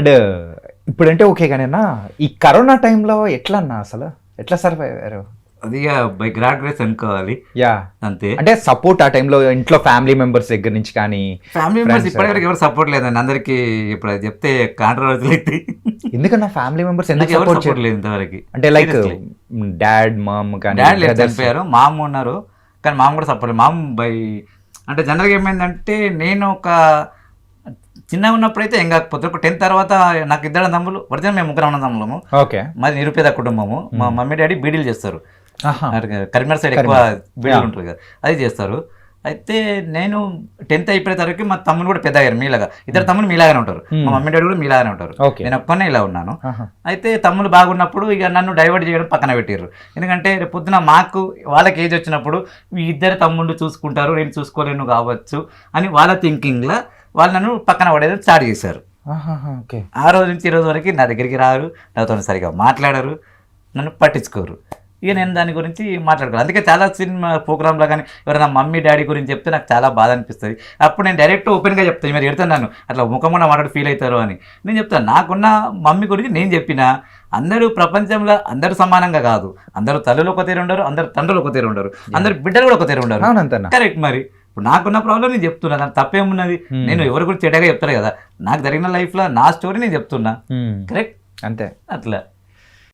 And ఇప్పుడంటే okay కానీ అన్న ఈ కరోనా టైంలో ఎట్లా అన్నా అసలు ఎట్లా సర్వైవ్ అయ్యారు? అది బై గ్రాడ్ గ్రేస్ అనుకోవాలి యా అంతే. అంటే సపోర్ట్ ఆ టైంలో ఇంట్లో ఫ్యామిలీ మెంబర్స్ దగ్గర నుంచి కానీ ఫ్యామిలీ మెంబర్స్ ఇప్పటివరకు ఎవరు సపోర్ట్ లేదండి. అందరికి ఇప్పుడు అది చెప్తే కాంట్రవర్సీలు అయితే ఎందుకన్నా ఫ్యామిలీ మెంబర్స్ ఎందుకు ఎవరు సపోర్ట్ సపోర్ట్ లేదు ఇంతవరకు. అంటే లైక్ డాడ్ మామ్ కానీ డాడ్ లేదు, చనిపోయారు. మామ ఉన్నారు కానీ మామ కూడా సపోర్ట్ లేదు. మామ బై అంటే జనరల్గా ఏమైందంటే నేను ఒక చిన్నగా ఉన్నప్పుడైతే ఏం కాకపోతే ఒక 10th తర్వాత నాకు ఇద్దరు తమ్ముళ్ళు, ఒరిజినల్ మేము ముగ్గురు ఉన్న తమ్ముళ్ళము. ఓకే మాది నిరుపేద కుటుంబము. మా మమ్మీ డాడీ బీడీలు చేస్తారు. కరీంనగర్ సైడ్ ఎక్కువ బీడీలు ఉంటుంది కదా, అది చేస్తారు. అయితే నేను 10th అయిపోయే తరగతి మా తమ్ముడు కూడా పెద్ద అయ్యారు మీలాగా. ఇద్దరు తమ్ముడు మీలాగానే ఉంటారు, మా మమ్మీ డాడీ కూడా మీలాగానే ఉంటారు. నేను ఒక్కనే ఇలా ఉన్నాను. అయితే తమ్ముడు బాగున్నప్పుడు ఇక నన్ను డైవర్ట్ చేయడం పక్కన పెట్టారు. ఎందుకంటే రేపు పొద్దున మాకు వాళ్ళకి ఏజ్ వచ్చినప్పుడు ఈ ఇద్దరు తమ్ముళ్ళు చూసుకుంటారు, నేను చూసుకోలేను కావచ్చు అని వాళ్ళ థింకింగ్లో వాళ్ళు నన్ను పక్కన పడేది స్టార్ట్ చేశారు. ఆ రోజు నుంచి ఈ రోజు వరకు నా దగ్గరికి రారు, నాతో సరిగా మాట్లాడరు, నన్ను పట్టించుకోరు. ఇక నేను దాని గురించి మాట్లాడుకోవాలి. అందుకే చాలా సినిమా ప్రోగ్రాంలో కానీ ఎవరైనా మమ్మీ డాడీ గురించి చెప్తే నాకు చాలా బాధ అనిపిస్తుంది. అప్పుడు నేను డైరెక్ట్ ఓపెన్గా చెప్తాను, మీరు ఎడుతున్నాను అట్లా ముఖమున్న మాట్లాడి ఫీల్ అవుతారు అని నేను చెప్తాను. నాకున్న మమ్మీ గురించి నేను చెప్పిన అందరూ ప్రపంచంలో అందరూ సమానంగా కాదు. అందరూ తల్లులు ఒక తీరు ఉండరు, అందరు తండ్రులు ఒక తీరు ఉండరు, అందరు బిడ్డలు కూడా ఒక తీరు ఉండరు. కరెక్ట్. మరి ఇప్పుడు నాకున్న ప్రాబ్లం నేను చెప్తున్నా, దాని తప్పేమున్నది? నేను ఎవరి గురించి చెడ్డగా చెప్తాను కదా, నాకు జరిగిన లైఫ్లో నా స్టోరీ నేను చెప్తున్నా. కరెక్ట్ అంతే. అట్లా